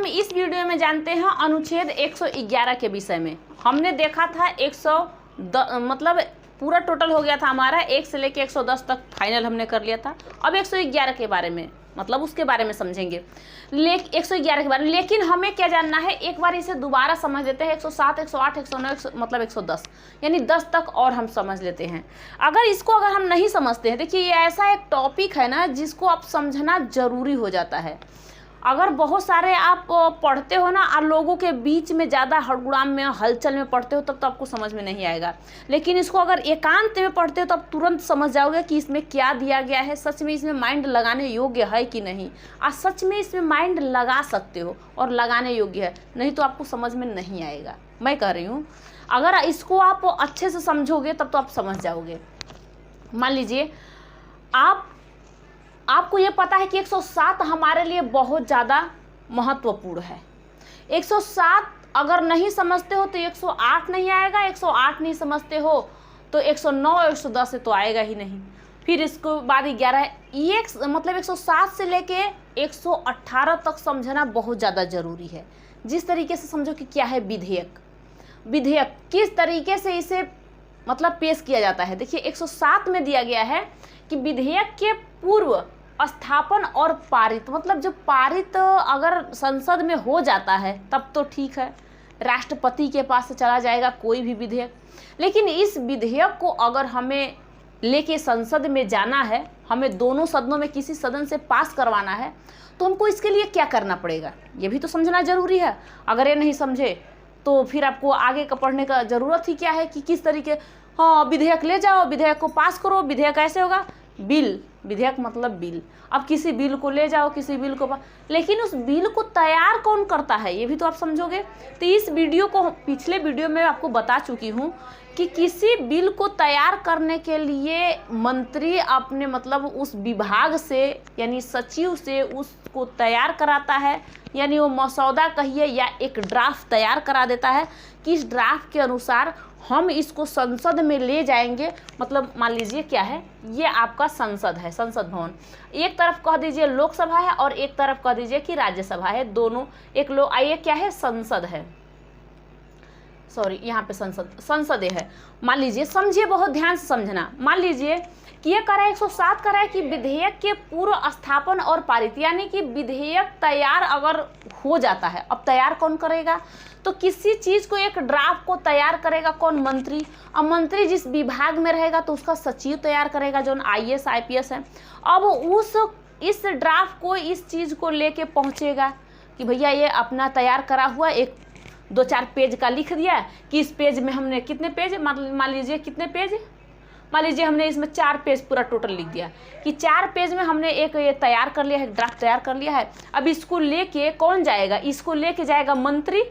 हम इस वीडियो में जानते हैं अनुच्छेद 111 के विषय में। हमने देखा था 110 मतलब पूरा टोटल हो गया था हमारा 1 से लेके 110 तक फाइनल हमने कर लिया था। अब 111 के बारे में मतलब उसके बारे में समझेंगे 111 के बारे में। लेकिन हमें क्या जानना है, एक बार इसे दोबारा समझ लेते हैं। 107, 108, 109 मतलब 110 यानी 10 तक और हम समझ लेते हैं। अगर हम नहीं समझते हैं, देखिए ये ऐसा एक टॉपिक है ना जिसको आप समझना जरूरी हो जाता है। अगर बहुत सारे आप पढ़ते हो ना और लोगों के बीच में ज़्यादा हड़गुड़ाम में हलचल में पढ़ते हो तब तो आपको समझ में नहीं आएगा। लेकिन इसको अगर एकांत में पढ़ते हो तो आप तुरंत समझ जाओगे कि इसमें क्या दिया गया है, सच में इसमें माइंड लगाने योग्य है कि नहीं। आज सच में इसमें माइंड लगा सकते हो और लगाने योग्य है, नहीं तो आपको समझ में नहीं आएगा। मैं कह रही हूँ अगर इसको आप अच्छे से समझोगे तब तो आप समझ जाओगे। मान लीजिए आपको ये पता है कि 107 हमारे लिए बहुत ज़्यादा महत्वपूर्ण है। 107 अगर नहीं समझते हो तो 108 नहीं आएगा, 108 नहीं समझते हो तो 109 और 110 से तो आएगा ही नहीं। फिर इसको बाद 11 ये मतलब 107 से लेके 118 तक समझना बहुत ज़्यादा ज़रूरी है। जिस तरीके से समझो कि क्या है विधेयक किस तरीके से इसे मतलब पेश किया जाता है। देखिए 107 में दिया गया है कि विधेयक के पूर्व स्थापन और पारित, मतलब जो पारित अगर संसद में हो जाता है तब तो ठीक है, राष्ट्रपति के पास से चला जाएगा कोई भी विधेयक। लेकिन इस विधेयक को अगर हमें लेके संसद में जाना है, हमें दोनों सदनों में किसी सदन से पास करवाना है, तो हमको इसके लिए क्या करना पड़ेगा ये भी तो समझना जरूरी है। अगर ये नहीं समझे तो फिर आपको आगे का पढ़ने का ज़रूरत ही क्या है कि किस तरीके, हाँ विधेयक ले जाओ, विधेयक को पास करो। विधेयक कैसे होगा, बिल, विधेयक मतलब बिल। अब किसी बिल को ले जाओ, किसी बिल को लेकिन उस बिल को तैयार कौन करता है ये भी तो आप समझोगे। तो इस वीडियो को पिछले वीडियो में आपको बता चुकी हूँ कि किसी बिल को तैयार करने के लिए मंत्री अपने मतलब उस विभाग से यानी सचिव से उसको तैयार कराता है, यानी वो मसौदा कहिए या एक ड्राफ्ट तैयार करा देता है कि इस ड्राफ्ट के अनुसार हम इसको संसद में ले जाएंगे। मतलब मान लीजिए क्या है, ये आपका संसद है, संसद भवन। एक तरफ कह दीजिए लोकसभा है और एक तरफ कह दीजिए कि राज्यसभा है, दोनों एक लोग आइए क्या है, संसद है, सॉरी यहाँ पे संसद है। मान लीजिए, समझिए बहुत ध्यान से समझना। मान लीजिए कि ये कह रहा है 107 कह रहा है कि विधेयक के पूर्व स्थापन और पारित, यानी कि विधेयक तैयार अगर हो जाता है, अब तैयार कौन करेगा, तो किसी चीज़ को एक ड्राफ्ट को तैयार करेगा कौन, मंत्री। अब मंत्री जिस विभाग में रहेगा तो उसका सचिव तैयार करेगा जो IAS IPS है। अब इस ड्राफ्ट को इस चीज़ को लेके पहुँचेगा कि भैया ये अपना तैयार करा हुआ एक 2-4 पेज का लिख दिया कि इस पेज में हमने कितने पेज, मान लीजिए कितने पेज, मान लीजिए हमने इसमें 4 पेज पूरा टोटल लिख दिया कि 4 पेज में हमने एक ये तैयार कर लिया है, ड्राफ्ट तैयार कर लिया है। अब इसको लेके कौन जाएगा, इसको लेके जाएगा मंत्री।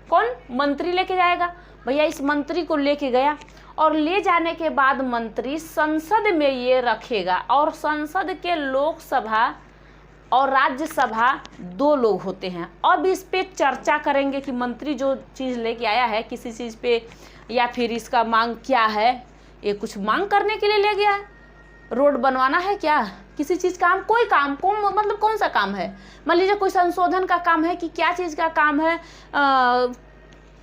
कौन, मंत्री लेके जाएगा। भैया इस मंत्री को लेके गया और ले जाने के बाद मंत्री संसद में ये रखेगा और संसद के लोकसभा और राज्यसभा 2 लोग होते हैं। अब इस पे चर्चा करेंगे कि मंत्री जो चीज़ लेके आया है किसी चीज़ पे या फिर इसका मांग क्या है, ये कुछ मांग करने के लिए ले गया है, रोड बनवाना है क्या, किसी चीज़ काम, कोई काम मतलब कौन सा काम है, मान लीजिए कोई संशोधन का काम है कि क्या चीज़ का काम है,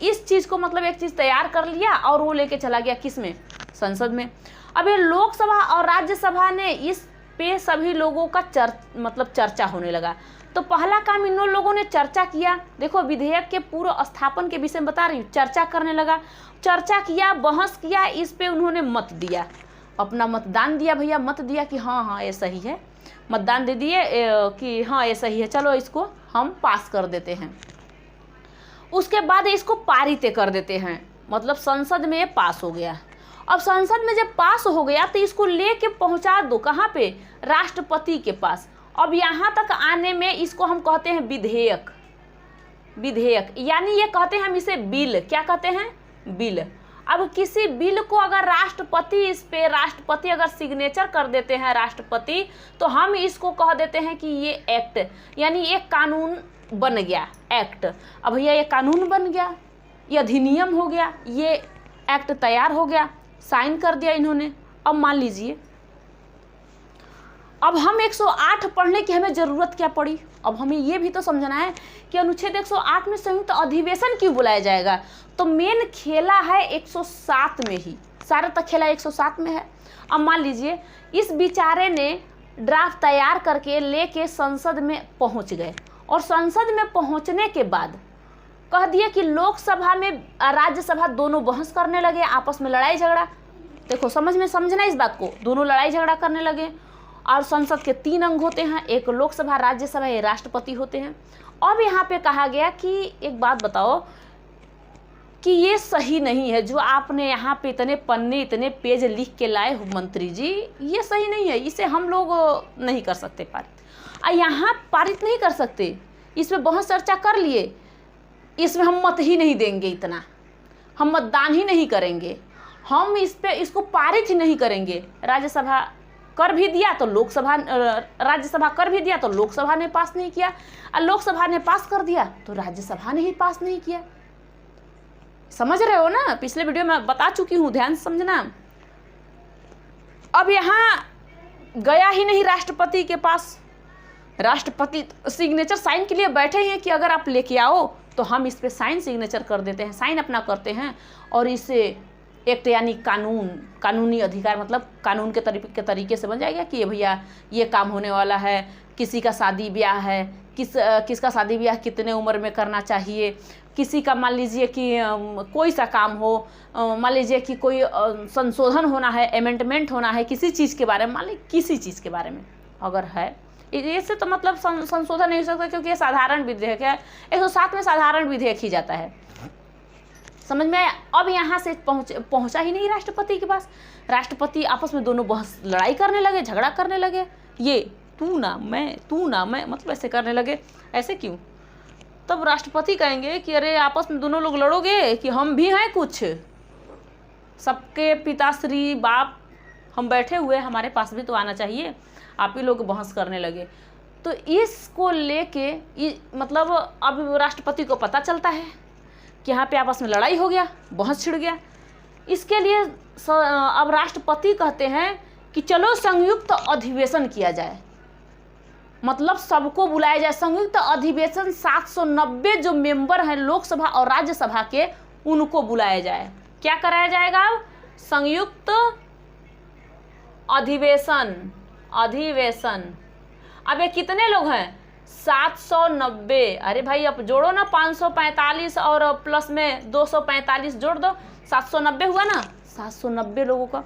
इस चीज़ को मतलब एक चीज़ तैयार कर लिया और वो लेके चला गया किस में, संसद में। अब ये लोकसभा और राज्यसभा ने इस पे सभी लोगों का चर्चा होने लगा। तो पहला काम इन लोगों ने चर्चा किया। देखो विधेयक के पूर्व स्थापन के विषय में बता रही हूँ, चर्चा करने लगा, चर्चा किया, बहस किया, इस पे उन्होंने मत दिया, अपना मतदान दिया। भैया मत दिया कि हाँ ये सही है, मतदान दे दिए कि हाँ ये सही है, चलो इसको हम पास कर देते हैं। उसके बाद इसको पारित कर देते हैं, मतलब संसद में ये पास हो गया। अब संसद में जब पास हो गया तो इसको लेके पहुंचा दो कहाँ पे, राष्ट्रपति के पास। अब यहाँ तक आने में इसको हम कहते हैं विधेयक, यानी ये कहते हैं हम इसे बिल, क्या कहते हैं, बिल। अब किसी बिल को अगर राष्ट्रपति अगर सिग्नेचर कर देते हैं राष्ट्रपति, तो हम इसको कह देते हैं कि ये एक्ट, यानी एक कानून बन गया, एक्ट। अब भैया ये कानून बन गया, ये अधिनियम हो गया, ये एक्ट तैयार हो गया, साइन कर दिया इन्होंने। अब मान लीजिए अब हम 108 पढ़ने की हमें ज़रूरत क्या पड़ी? अब हमें ये भी तो समझना है कि अनुच्छेद 108 में संयुक्त अधिवेशन क्यों बुलाया जाएगा। तो मेन खेला है 107 में ही, सारा तक खेला 107 में है। अब मान लीजिए इस बेचारे ने ड्राफ्ट तैयार करके लेके संसद में पहुंच गए, और संसद में पहुंचने के बाद कह दिया कि लोकसभा में राज्यसभा दोनों बहस करने लगे, आपस में लड़ाई झगड़ा। देखो समझना इस बात को, दोनों लड़ाई झगड़ा करने लगे। और संसद के 3 अंग होते हैं, एक लोकसभा, राज्यसभा, ये राष्ट्रपति होते हैं। अब यहाँ पे कहा गया कि एक बात बताओ कि ये सही नहीं है जो आपने यहाँ पे इतने पन्ने इतने पेज लिख के लाए हो मंत्री जी, ये सही नहीं है, इसे हम लोग नहीं कर सकते पारित। और यहाँ पारित नहीं कर सकते, इसमें बहुत चर्चा कर लिए, इसमें हम मत ही नहीं देंगे, इतना हम मतदान ही नहीं करेंगे, हम इस पे इसको पारित ही नहीं करेंगे। राज्यसभा कर भी दिया तो लोकसभा, राज्यसभा कर भी दिया तो लोकसभा ने पास नहीं किया, और लोकसभा ने पास कर दिया तो राज्यसभा ने ही पास नहीं किया। समझ रहे हो ना, पिछले वीडियो में बता चुकी हूँ, ध्यान से समझना। अब यहाँ गया ही नहीं राष्ट्रपति के पास, राष्ट्रपति सिग्नेचर साइन के लिए बैठे हैं कि अगर आप लेके आओ तो हम इस पे साइन सिग्नेचर कर देते हैं, साइन अपना करते हैं, और इसे एक्ट यानी कानूनी अधिकार, मतलब कानून के तरीके से बन जाएगा कि ये भैया ये काम होने वाला है, किसी का शादी ब्याह है, किसका शादी ब्याह कितने उम्र में करना चाहिए, किसी का मान लीजिए कि कोई सा काम हो, मान लीजिए कि कोई संशोधन होना है, अमेंडमेंट होना है किसी चीज़ के बारे में, मान लीजिए किसी चीज़ के बारे में अगर है, इससे तो मतलब संशोधन नहीं हो सकता क्योंकि ये साधारण विधेयक है। 107 में साधारण विधेयक ही जाता है, समझ में आया। अब यहाँ से पहुँचा ही नहीं राष्ट्रपति के पास, राष्ट्रपति आपस में दोनों बहस लड़ाई करने लगे, झगड़ा करने लगे, ये तू ना मैं, मतलब ऐसे करने लगे। ऐसे क्यों? तब राष्ट्रपति कहेंगे कि अरे आपस में दोनों लोग लड़ोगे कि हम भी हैं कुछ, सबके पिताश्री बाप हम बैठे हुए, हमारे पास भी तो आना चाहिए, आप ही लोग बहस करने लगे। तो इसको लेके मतलब अब राष्ट्रपति को पता चलता है कि यहाँ पे आपस में लड़ाई हो गया, बहस छिड़ गया। इसके लिए अब राष्ट्रपति कहते हैं कि चलो संयुक्त अधिवेशन किया जाए, मतलब सबको बुलाया जाए, संयुक्त अधिवेशन 790 जो मेंबर हैं लोकसभा और राज्यसभा के, उनको बुलाया जाए। क्या कराया जाएगा? अब संयुक्त अधिवेशन। अब ये कितने लोग हैं? 790। अरे भाई अब जोड़ो ना, 545 और प्लस में 245 जोड़ दो, 790 हुआ ना, 790 लोगों का,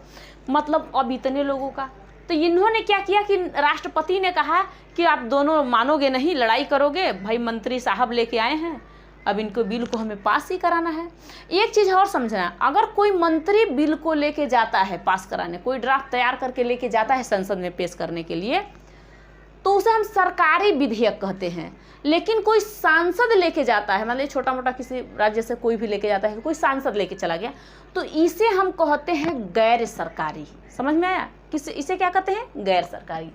मतलब अब इतने लोगों का। तो इन्होंने क्या किया कि राष्ट्रपति ने कहा कि आप दोनों मानोगे नहीं, लड़ाई करोगे, भाई मंत्री साहब लेके आए हैं, अब इनको बिल को हमें पास ही कराना है। एक चीज़ और समझना, अगर कोई मंत्री बिल को लेके जाता है पास कराने, कोई ड्राफ्ट तैयार करके लेके जाता है संसद में पेश करने के लिए, तो उसे हम सरकारी विधेयक कहते हैं। लेकिन कोई सांसद लेके जाता है, मतलब छोटा मोटा किसी राज्य से कोई भी लेके जाता है, कोई सांसद लेके चला गया, तो इसे हम कहते हैं गैर सरकारी। समझ में आया? इसे क्या कहते हैं? गैर सरकारी।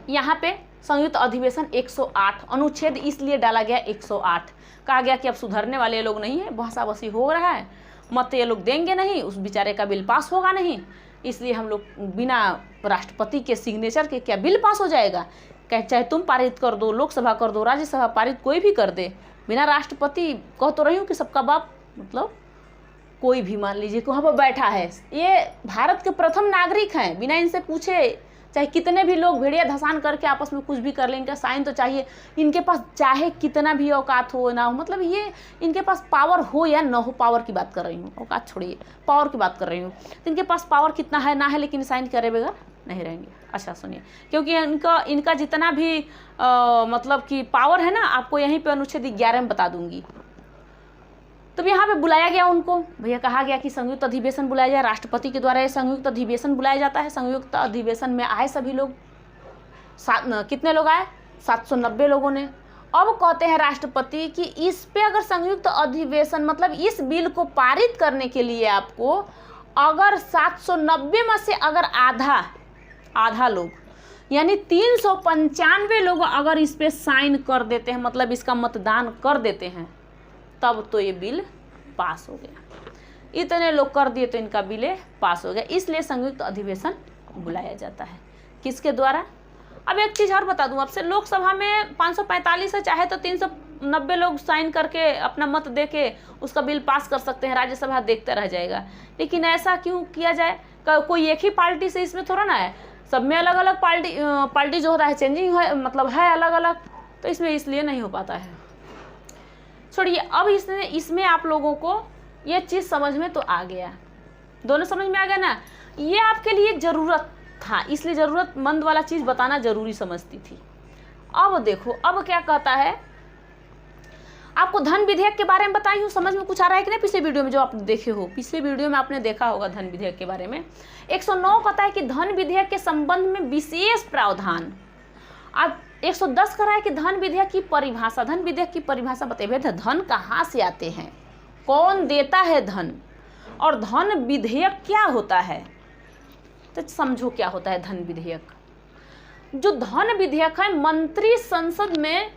यहाँ पे संयुक्त अधिवेशन 108 अनुच्छेद इसलिए डाला गया 108, कहा गया कि अब सुधरने वाले लोग नहीं है, बहसाबसी हो रहा है, मत ये लोग देंगे नहीं, उस बेचारे का बिल पास होगा नहीं, इसलिए हम लोग बिना राष्ट्रपति के सिग्नेचर के क्या बिल पास हो जाएगा? चाहे तुम पारित कर दो, लोकसभा कर दो, राज्यसभा पारित कोई भी कर दे, बिना राष्ट्रपति, कह तो रही हूँ कि सबका बाप, मतलब कोई भी मान लीजिए कि वहाँ पर बैठा है, ये भारत के प्रथम नागरिक हैं, बिना इनसे पूछे चाहे कितने भी लोग भेड़िया धसान करके आपस में कुछ भी कर लें, इनका साइन तो चाहिए, इनके पास चाहे कितना भी औकात हो ना हो, मतलब ये इनके पास पावर हो या ना हो, पावर की बात कर रही हूँ, औकात छोड़िए, पावर की बात कर रही हूँ, तो इनके पास पावर कितना है ना है, लेकिन साइन करे बगैर नहीं रहेंगे। अच्छा सुनिए, क्योंकि इनका जितना भी मतलब कि पावर है ना, आपको यहीं पर अनुच्छेद 11 में बता दूंगी। तो यहाँ पे बुलाया गया उनको, भैया कहा गया कि संयुक्त अधिवेशन बुलाया जाए, राष्ट्रपति के द्वारा ये संयुक्त अधिवेशन बुलाया जाता है। संयुक्त अधिवेशन में आए सभी लोग, कितने लोग आए? 790 लोगों ने। अब कहते हैं राष्ट्रपति कि इस पे अगर संयुक्त अधिवेशन, मतलब इस बिल को पारित करने के लिए आपको अगर 790 में से अगर आधा लोग यानी 395 लोग अगर इस पे साइन कर देते हैं, मतलब इसका मतदान कर देते हैं, तब तो ये बिल पास हो गया। इतने लोग कर दिए तो इनका बिल पास हो गया, इसलिए संयुक्त अधिवेशन बुलाया जाता है। किसके द्वारा? अब एक चीज़ और बता दूं आपसे, लोकसभा में 545 है, चाहे तो 390 लोग साइन करके अपना मत दे के उसका बिल पास कर सकते हैं, राज्यसभा देखते रह जाएगा। लेकिन ऐसा क्यों किया जाए? कोई एक ही पार्टी से इसमें थोड़ा ना है, सब में अलग अलग पार्टी जो होता है चेंजिंग है, मतलब है अलग अलग, तो इसमें इसलिए नहीं हो पाता है। छोड़िए, अब इसमें आप लोगों को ये चीज़ समझ में तो आ गया, दोनों समझ में आ गया ना। ये आपके लिए ज़रूरत था, इसलिए ज़रूरतमंद वाला चीज़ बताना ज़रूरी समझती थी। अब देखो, अब क्या कहता है, आपको धन विधेयक के बारे में बताई हूँ, समझ में कुछ आ रहा है कि नहीं? पिछले वीडियो में जो आप देखे हो, पिछले वीडियो में आपने देखा होगा धन विधेयक के बारे में। 109 कहता है कि धन विधेयक के संबंध में विशेष प्रावधान। अब 110 कह रहा है कि धन विधेयक की परिभाषा, धन विधेयक की परिभाषा बताइए, धन कहाँ से आते हैं, कौन देता है धन, और धन विधेयक क्या होता है। तो समझो क्या होता है धन विधेयक। जो धन विधेयक है, मंत्री संसद में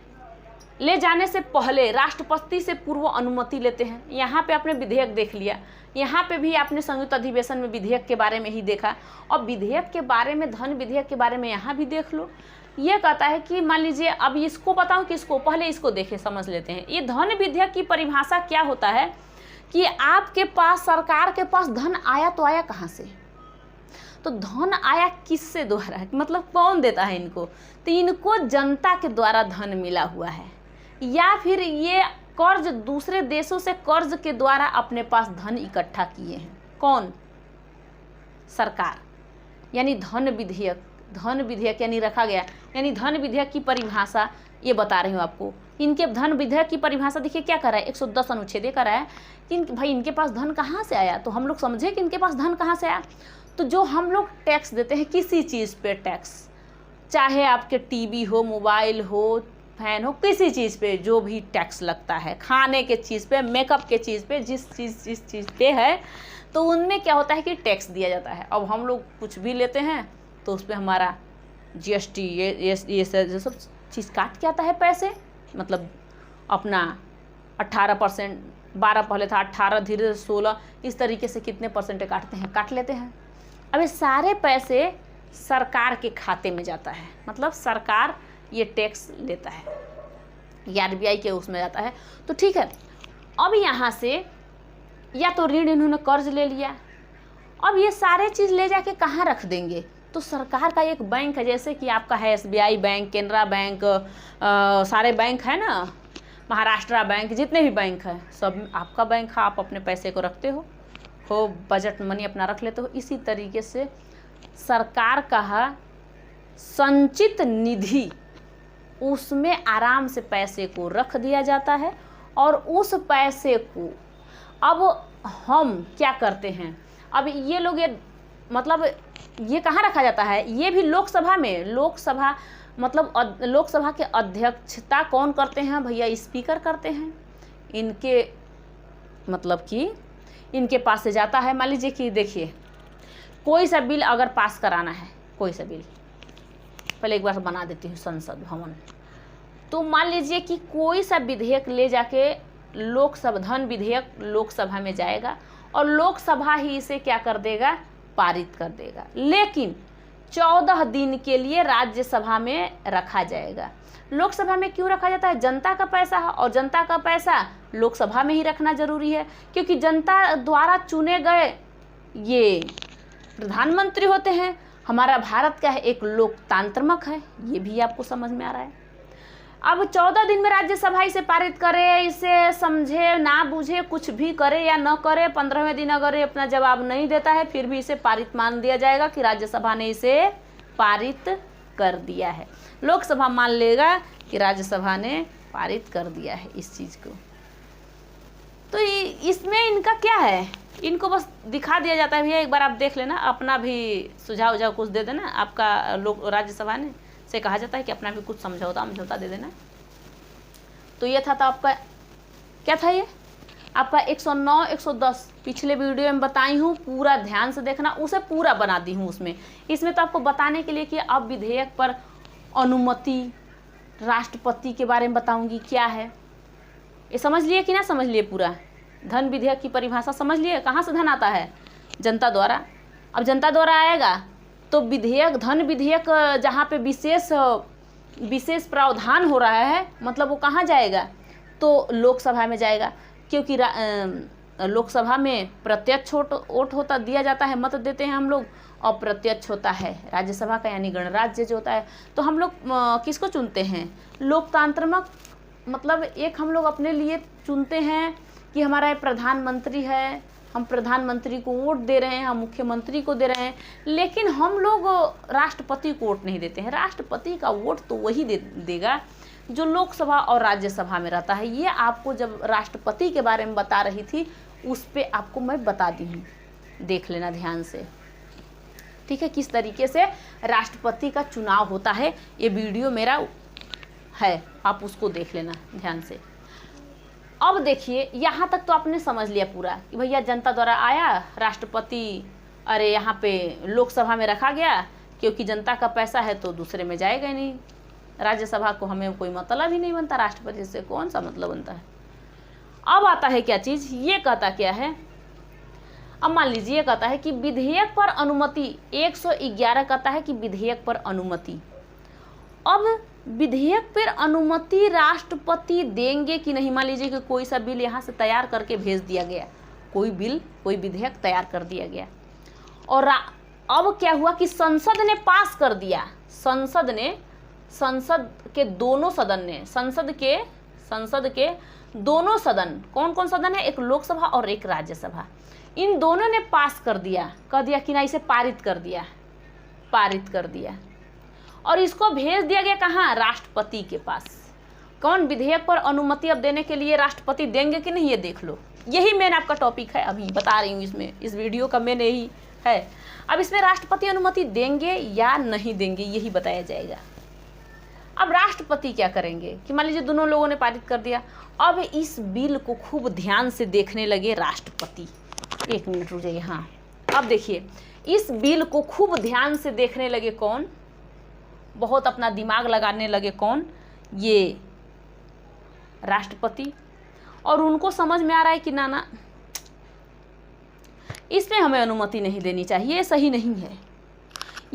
ले जाने से पहले राष्ट्रपति से पूर्व अनुमति लेते हैं। यहाँ पे आपने विधेयक देख लिया, यहाँ पे भी आपने संयुक्त अधिवेशन में विधेयक के बारे में ही देखा, और विधेयक के बारे में, धन विधेयक के बारे में यहाँ भी देख लो। ये कहता है कि मान लीजिए, अब इसको बताऊँ कि इसको, पहले इसको देखें, समझ लेते हैं। ये धन विधेयक की परिभाषा क्या होता है कि आपके पास, सरकार के पास धन आया तो आया कहाँ से? तो धन आया किससे द्वारा है, मतलब कौन देता है इनको? तो इनको जनता के द्वारा धन मिला हुआ है, या फिर ये कर्ज, दूसरे देशों से कर्ज के द्वारा अपने पास धन इकट्ठा किए हैं। कौन? सरकार। यानी धन विधेयक यानी रखा गया, यानी धन विधेयक की परिभाषा ये बता रही हूँ आपको। इनके धन विधेयक की परिभाषा देखिए क्या कर रहा है, 110 अनुच्छेद ये कर रहा है कि भाई इनके पास धन कहाँ से आया। तो हम लोग समझे कि इनके पास धन कहाँ से आया। तो जो हम लोग टैक्स देते हैं किसी चीज़ पे, टैक्स चाहे आपके टीवी हो, मोबाइल हो, फैन हो, किसी चीज़ पे जो भी टैक्स लगता है, खाने के चीज़ पे, मेकअप के चीज़ पे, जिस चीज़ पे है, तो उनमें क्या होता है कि टैक्स दिया जाता है। अब हम लोग कुछ भी लेते हैं तो उस पर हमारा GST ये सब चीज़ काट के आता है पैसे, मतलब अपना 18%, 12 पहले था, 18 धीरे 16, इस तरीके से कितने परसेंट काट लेते हैं। अब ये सारे पैसे सरकार के खाते में जाता है, मतलब सरकार ये टैक्स लेता है, ये RBI के उसमें जाता है। तो ठीक है, अब यहाँ से या तो ऋण इन्होंने कर्ज ले लिया, अब ये सारे चीज़ ले जाके कहाँ रख देंगे? तो सरकार का एक बैंक है, जैसे कि आपका है SBI बैंक, केनरा बैंक, सारे बैंक है ना, महाराष्ट्र बैंक, जितने भी बैंक हैं सब आपका बैंक है, आप अपने पैसे को रखते हो, बजट मनी अपना रख लेते हो। इसी तरीके से सरकार का संचित निधि, उसमें आराम से पैसे को रख दिया जाता है, और उस पैसे को अब हम क्या करते हैं, अब ये लोग मतलब ये कहाँ रखा जाता है? ये भी लोकसभा में, लोकसभा मतलब लोकसभा के अध्यक्षता कौन करते हैं भैया? स्पीकर करते हैं। इनके मतलब कि इनके पास से जाता है। मान लीजिए कि देखिए, कोई सा बिल अगर पास कराना है, कोई सा बिल, पहले एक बार बना देती हूँ संसद भवन। तो मान लीजिए कि कोई सा विधेयक ले जाके लोकसभा, धन विधेयक लोकसभा में जाएगा, और लोकसभा ही इसे क्या कर देगा? पारित कर देगा। लेकिन 14 दिन के लिए राज्यसभा में रखा जाएगा। लोकसभा में क्यों रखा जाता है? जनता का पैसा है, और जनता का पैसा लोकसभा में ही रखना जरूरी है, क्योंकि जनता द्वारा चुने गए ये प्रधानमंत्री होते हैं। हमारा भारत क्या है? एक लोकतांत्रिक है, ये भी आपको समझ में आ रहा है। अब 14 दिन में राज्यसभा इसे पारित करे, इसे समझे ना बूझे, कुछ भी करे या न करे, 15वें दिन अगर ये अपना जवाब नहीं देता है, फिर भी इसे पारित मान दिया जाएगा कि राज्यसभा ने इसे पारित कर दिया है। लोकसभा मान लेगा कि राज्यसभा ने पारित कर दिया है इस चीज़ को। तो इसमें इनका क्या है? इनको बस दिखा दिया जाता है, भैया एक बार आप देख लेना, अपना भी सुझाव उझाव कुछ दे देना। आपका लोक राज्यसभा ने से कहा जाता है कि अपना भी कुछ समझौता दे देना। तो ये था, तो आपका क्या था? ये आपका 109, 110 पिछले वीडियो में बताई हूँ, पूरा ध्यान से देखना, उसे पूरा बना दी हूँ उसमें। इसमें तो आपको बताने के लिए कि अब विधेयक पर अनुमति, राष्ट्रपति के बारे में बताऊंगी क्या है। ये समझ लिए कि ना समझ लिए? पूरा धन विधेयक की परिभाषा समझ लिए। कहाँ से धन आता है? जनता द्वारा। अब जनता द्वारा आएगा तो विधेयक, धन विधेयक जहाँ पे विशेष प्रावधान हो रहा है, मतलब वो कहाँ जाएगा, तो लोकसभा में जाएगा, क्योंकि लोकसभा में प्रत्यक्ष वोट होता दिया जाता है, मत देते हैं हम लोग, और प्रत्यक्ष होता है राज्यसभा का, यानी गणराज्य जो होता है। तो हम लोग किसको चुनते हैं, लोकतांत्रिक, मतलब एक हम लोग अपने लिए चुनते हैं कि हमारा प्रधानमंत्री है, हम प्रधानमंत्री को वोट दे रहे हैं, हम मुख्यमंत्री को दे रहे हैं, लेकिन हम लोग राष्ट्रपति को वोट नहीं देते हैं। राष्ट्रपति का वोट तो वही देगा जो लोकसभा और राज्यसभा में रहता है। ये आपको जब राष्ट्रपति के बारे में बता रही थी, उस पर आपको मैं बता दी हूँ, देख लेना ध्यान से, ठीक है, किस तरीके से राष्ट्रपति का चुनाव होता है। ये वीडियो मेरा है, आप उसको देख लेना ध्यान से। अब देखिए, यहाँ तक तो आपने समझ लिया पूरा कि भैया जनता द्वारा आया राष्ट्रपति, अरे यहाँ पे लोकसभा में रखा गया, क्योंकि जनता का पैसा है तो दूसरे में जाएगा ही नहीं, राज्यसभा को हमें कोई मतलब ही नहीं बनता, राष्ट्रपति से कौन सा मतलब बनता है। अब आता है क्या चीज़, ये कहता क्या है, अब मान लीजिए ये कहता है कि विधेयक पर अनुमति, 111 कहता है कि विधेयक पर अनुमति। अब विधेयक पर अनुमति राष्ट्रपति देंगे कि नहीं। मान लीजिए कि कोई सा बिल यहाँ से तैयार करके भेज दिया गया, कोई बिल, कोई विधेयक तैयार कर दिया गया, और अब क्या हुआ कि संसद ने पास कर दिया। संसद के दोनों सदन ने, संसद के दोनों सदन, कौन कौन सदन है, एक लोकसभा और एक राज्यसभा, इन दोनों ने पास कर दिया, कह दिया कि ना, इसे पारित कर दिया, और इसको भेज दिया गया कहाँ, राष्ट्रपति के पास। कौन, विधेयक पर अनुमति अब देने के लिए राष्ट्रपति देंगे कि नहीं, ये देख लो। यही मेन आपका टॉपिक है, अभी बता रही हूँ, इसमें इस वीडियो का मेन यही है। अब इसमें राष्ट्रपति अनुमति देंगे या नहीं देंगे, यही बताया जाएगा। अब राष्ट्रपति क्या करेंगे कि मान लीजिए दोनों लोगों ने पारित कर दिया, अब इस बिल को खूब ध्यान से देखने लगे राष्ट्रपति। एक मिनट रुक जाइए, हाँ, अब देखिए, इस बिल को खूब ध्यान से देखने लगे कौन, बहुत अपना दिमाग लगाने लगे कौन, ये राष्ट्रपति। और उनको समझ में आ रहा है कि ना, इसमें हमें अनुमति नहीं देनी चाहिए, ये सही नहीं है,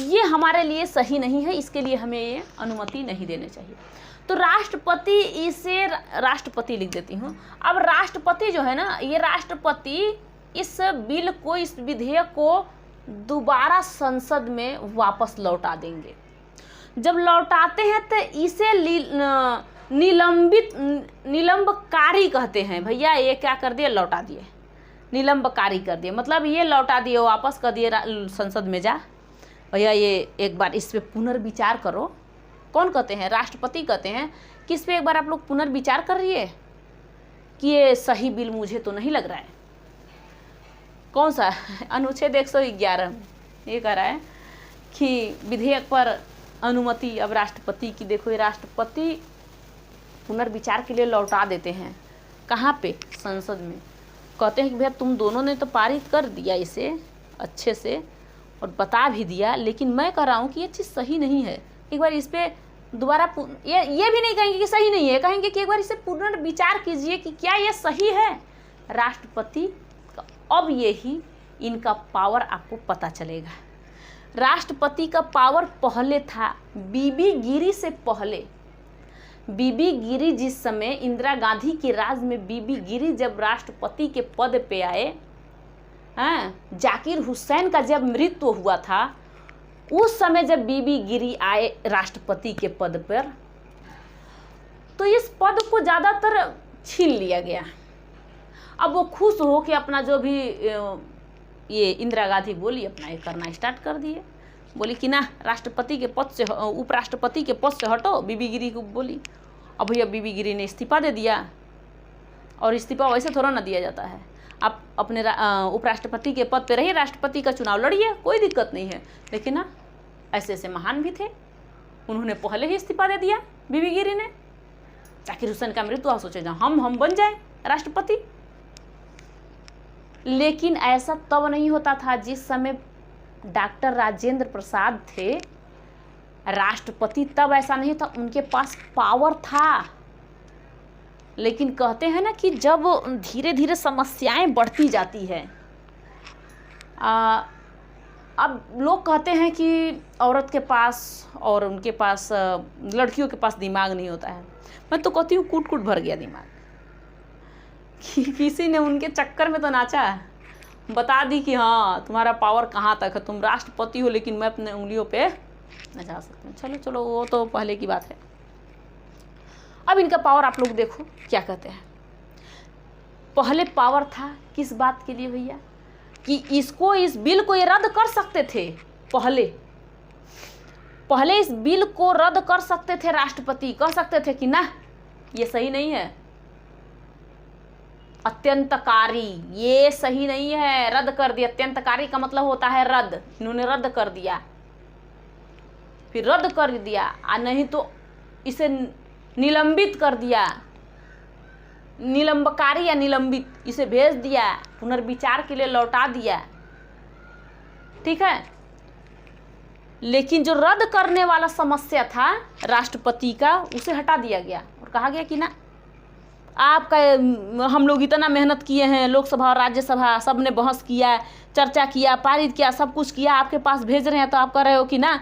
ये हमारे लिए सही नहीं है, इसके लिए हमें ये अनुमति नहीं देनी चाहिए। तो राष्ट्रपति, इसे राष्ट्रपति लिख देती हूँ। अब राष्ट्रपति जो है ना, ये राष्ट्रपति इस बिल को, इस विधेयक को दोबारा संसद में वापस लौटा देंगे। जब लौटाते हैं तो इसे निलंबकारी कहते हैं। भैया ये क्या कर दिए, लौटा दिए, निलंबकारी कर दिए, मतलब ये लौटा दिए, वापस कर दिए संसद में जा, भैया ये एक बार इस पे पुनर्विचार करो। कौन कहते हैं, राष्ट्रपति कहते हैं कि इस पे एक बार आप लोग पुनर्विचार कर रहिए कि ये सही बिल मुझे तो नहीं लग रहा है। कौन सा, अनुच्छेद 111 ये कह रहा है कि विधेयक पर अनुमति अब राष्ट्रपति की। देखो, ये राष्ट्रपति पुनर्विचार के लिए लौटा देते हैं, कहाँ पे, संसद में। कहते हैं कि भैया तुम दोनों ने तो पारित कर दिया इसे अच्छे से और बता भी दिया, लेकिन मैं कह रहा हूँ कि ये चीज़ सही नहीं है, एक बार इस पर दोबारा, ये भी नहीं कहेंगे कि सही नहीं है, कहेंगे कि एक बार इसे पुनर्विचार कीजिए कि क्या ये सही है। राष्ट्रपति, अब यही इनका पावर आपको पता चलेगा। राष्ट्रपति का पावर पहले था, बीबी गिरी से पहले। बीबी गिरी जिस समय, इंदिरा गांधी के राज में बीबी गिरी जब राष्ट्रपति के पद पे आए, जाकिर हुसैन का जब मृत्यु हुआ था, उस समय जब बीबी गिरी आए राष्ट्रपति के पद पर, तो इस पद को ज़्यादातर छीन लिया गया। अब वो खुश हो के अपना जो भी ये इंदिरा गांधी बोली, अपना ये करना स्टार्ट कर दिए। बोली कि ना, राष्ट्रपति के पद से, उपराष्ट्रपति के पद से हटो, बीबी गिरी को बोली। अब भैया बीबी गिरी ने इस्तीफा दे दिया, और इस्तीफा वैसे थोड़ा ना दिया जाता है। आप अपने उपराष्ट्रपति के पद पे रहिए, राष्ट्रपति का चुनाव लड़िए, कोई दिक्कत नहीं है। लेकिन ना, ऐसे ऐसे महान भी थे, उन्होंने पहले ही इस्तीफा दे दिया बीबी गिरी ने। जाकिर हुसैन का मृत्यु, आप सोचे हम बन जाए राष्ट्रपति। लेकिन ऐसा तब नहीं होता था जिस समय डॉक्टर राजेंद्र प्रसाद थे राष्ट्रपति, तब ऐसा नहीं था, उनके पास पावर था। लेकिन कहते हैं ना कि जब धीरे धीरे समस्याएं बढ़ती जाती है, अब लोग कहते हैं कि औरत के पास और उनके पास लड़कियों के पास दिमाग नहीं होता है। मैं तो कहती हूँ कूट कूट भर गया दिमाग। किसी ने उनके चक्कर में तो नाचा, बता दी कि हाँ तुम्हारा पावर कहाँ तक है, तुम राष्ट्रपति हो लेकिन मैं अपने उंगलियों पे नचा सकती हूँ। चलो चलो वो तो पहले की बात है। अब इनका पावर आप लोग देखो क्या कहते हैं। पहले पावर था किस बात के लिए भैया, कि इसको, इस बिल को ये रद्द कर सकते थे। पहले इस बिल को रद्द कर सकते थे राष्ट्रपति, कह सकते थे कि ना ये सही नहीं है, अत्यंतकारी, ये सही नहीं है, रद्द कर दिया। अत्यंतकारी का मतलब होता है रद्द, इन्होंने रद्द कर दिया, फिर रद्द कर दिया, और नहीं तो इसे निलंबित कर दिया, निलंबकारी या निलंबित, इसे भेज दिया, पुनर्विचार के लिए लौटा दिया, ठीक है। लेकिन जो रद्द करने वाला समस्या था राष्ट्रपति का, उसे हटा दिया गया और कहा गया कि ना आपका, हम लोग इतना मेहनत किए हैं, लोकसभा और राज्यसभा सब ने बहस किया, चर्चा किया, पारित किया, सब कुछ किया, आपके पास भेज रहे हैं तो आप कह रहे हो कि ना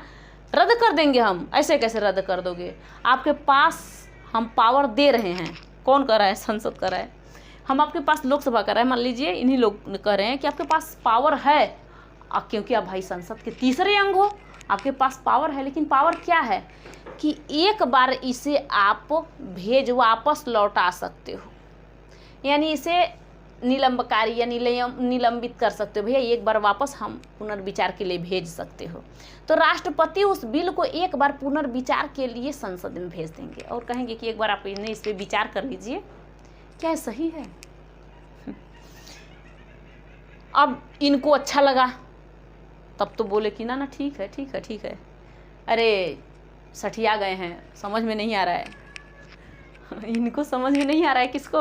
रद्द कर देंगे हम। ऐसे कैसे रद्द कर दोगे, आपके पास हम पावर दे रहे हैं। कौन कर रहा है, संसद कर रहा है, हम आपके पास लोकसभा कर रहे हैं, मान लीजिए इन्हीं लोग कह रहे हैं कि आपके पास पावर है, क्योंकि आप भाई संसद के तीसरे अंग हो, आपके पास पावर है। लेकिन पावर क्या है कि एक बार इसे आप वापस लौटा सकते हो, यानी इसे निलंबकारी या निलंबित कर सकते हो। भैया एक बार वापस हम पुनर्विचार के लिए भेज सकते हो। तो राष्ट्रपति उस बिल को एक बार पुनर्विचार के लिए संसद में भेज देंगे और कहेंगे कि एक बार आप इन्हें इस पर विचार कर लीजिए, क्या सही है। अब इनको अच्छा लगा, तब तो बोले कि ना ठीक है ठीक है ठीक है। अरे सठिया गए हैं, समझ में नहीं आ रहा है इनको समझ में नहीं आ रहा है, किसको,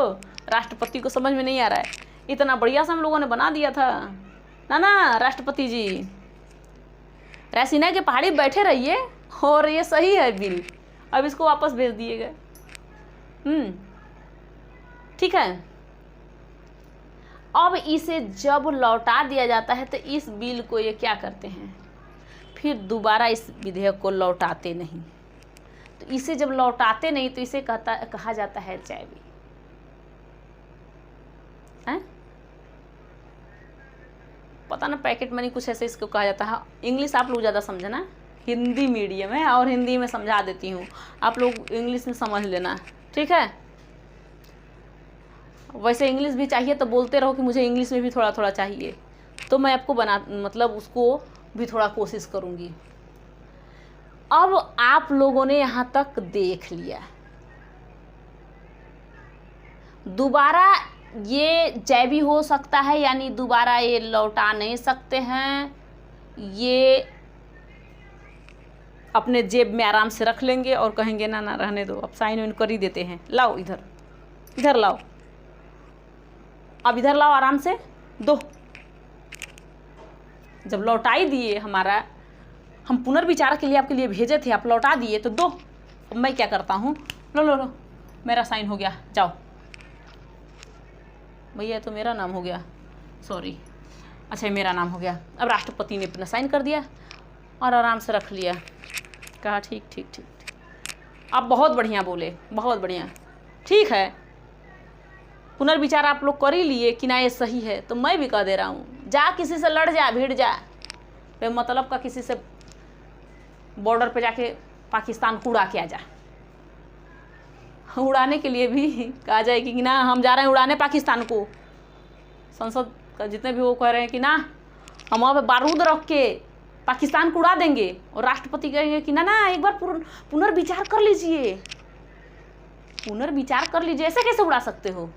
राष्ट्रपति को समझ में नहीं आ रहा है। इतना बढ़िया से हम लोगों ने बना दिया था ना राष्ट्रपति जी, रायसीना के पहाड़ी बैठे रहिए और ये सही है बिल, अब इसको वापस भेज दिए गए। ठीक है। अब इसे जब लौटा दिया जाता है तो इस बिल को ये क्या करते हैं, फिर दोबारा इस विधेयक को लौटाते नहीं। तो इसे जब लौटाते नहीं तो इसे कहा जाता है जैवी। पता ना पैकेट मनी कुछ ऐसे इसको कहा जाता है। इंग्लिश आप लोग ज़्यादा समझना, हिंदी मीडियम है और हिंदी में समझा देती हूँ, आप लोग इंग्लिश में समझ लेना, ठीक है। वैसे इंग्लिश भी चाहिए तो बोलते रहो कि मुझे इंग्लिश में भी थोड़ा थोड़ा चाहिए, तो मैं आपको मतलब उसको भी थोड़ा कोशिश करूँगी। अब आप लोगों ने यहाँ तक देख लिया, दोबारा ये जैवी हो सकता है, यानी दोबारा ये लौटा नहीं सकते हैं, ये अपने जेब में आराम से रख लेंगे और कहेंगे ना ना रहने दो, अब साइन वाइन कर ही देते हैं, लाओ इधर लाओ, अब इधर लाओ आराम से दो। जब लौटाई दिए, हमारा हम पुनर्विचार के लिए आपके लिए भेजे थे, आप लौटा दिए तो दो। अब मैं क्या करता हूँ, लो मेरा साइन हो गया, जाओ भैया, तो मेरा नाम हो गया, सॉरी, अच्छा मेरा नाम हो गया। अब राष्ट्रपति ने अपना साइन कर दिया और आराम से रख लिया, कहा ठीक ठीक ठीक ठीक। आप बहुत बढ़िया बोले, बहुत बढ़िया, ठीक है, पुनर्विचार आप लोग कर ही लिए कि ना ये सही है, तो मैं भी कह दे रहा हूँ, जा किसी से लड़ जा, भिड़ जा, मतलब का किसी से बॉर्डर पे जाके पाकिस्तान को उड़ा के आ जा। उड़ाने के लिए भी कहा जाए कि ना हम जा रहे हैं उड़ाने पाकिस्तान को, संसद का जितने भी वो कह रहे हैं कि ना हम वहाँ पे बारूद रख के पाकिस्तान को उड़ा देंगे, और राष्ट्रपति कहेंगे कि ना एक बार पुनर्विचार कर लीजिए, पुनर्विचार कर लीजिए, ऐसे कैसे उड़ा सकते हो।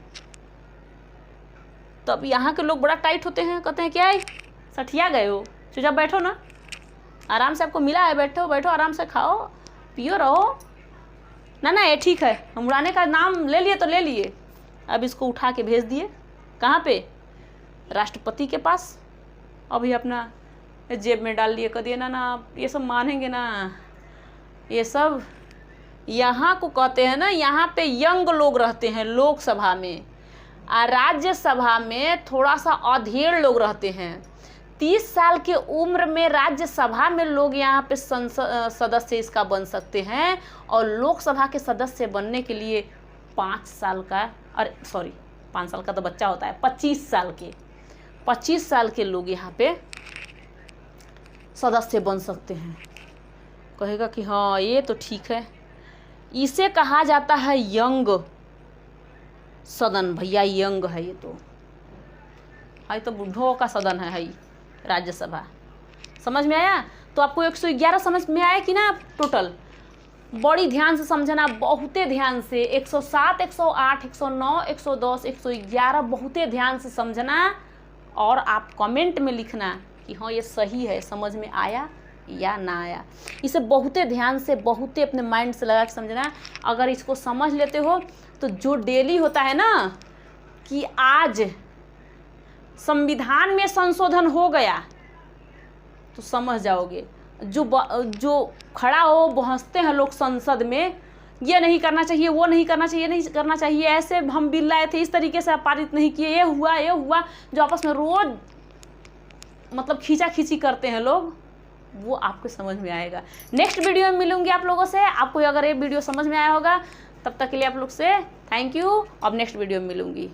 तब यहाँ के लोग बड़ा टाइट होते हैं, कहते हैं क्या है सठिया गए हो, चुपचाप बैठो ना, आराम से आपको मिला है, बैठो बैठो आराम से खाओ पियो रहो ना ये ठीक है। हम उड़ाने का नाम ले लिए तो ले लिए, अब इसको उठा के भेज दिए कहाँ पे, राष्ट्रपति के पास। अभी अपना जेब में डाल लिए, कह दिए ना ये सब मानेंगे ना, ये सब यहाँ को कहते हैं ना, यहाँ पे यंग लोग रहते हैं लोकसभा में, राज्यसभा में थोड़ा सा अधेड़ लोग रहते हैं। 30 साल की उम्र में राज्यसभा में लोग यहाँ पे सदस्य इसका बन सकते हैं, और लोकसभा के सदस्य बनने के लिए 5 साल का, अरे सॉरी 5 साल का तो बच्चा होता है, 25 साल के लोग यहाँ पे सदस्य बन सकते हैं। कहेगा कि हाँ ये तो ठीक है, इसे कहा जाता है यंग सदन। भैया यंग है ये तो बुढ़ों का सदन है राज्यसभा। समझ में आया? तो आपको 111 समझ में आया कि ना? टोटल बड़ी ध्यान से समझना, बहुते ध्यान से। 107, 108, 109, 110, 111 बहुते ध्यान से समझना, और आप कमेंट में लिखना कि हाँ ये सही है, समझ में आया या ना आया। इसे बहुते ध्यान से, बहुते अपने माइंड से लगा के समझना। अगर इसको समझ लेते हो तो जो डेली होता है ना कि आज संविधान में संशोधन हो गया, तो समझ जाओगे। जो खड़ा हो बहसते हैं लोग संसद में, ये नहीं करना चाहिए, वो नहीं करना चाहिए, नहीं करना चाहिए, ऐसे हम बिल लाए थे, इस तरीके से पारित नहीं किए, ये हुआ, जो आपस में रोज मतलब खींचा करते हैं लोग, वो आपको समझ में आएगा। नेक्स्ट वीडियो में मिलूंगी आप लोगों से। आपको अगर ये वीडियो समझ में आया होगा, तब तक के लिए आप लोग से थैंक यू। अब नेक्स्ट वीडियो में मिलूंगी।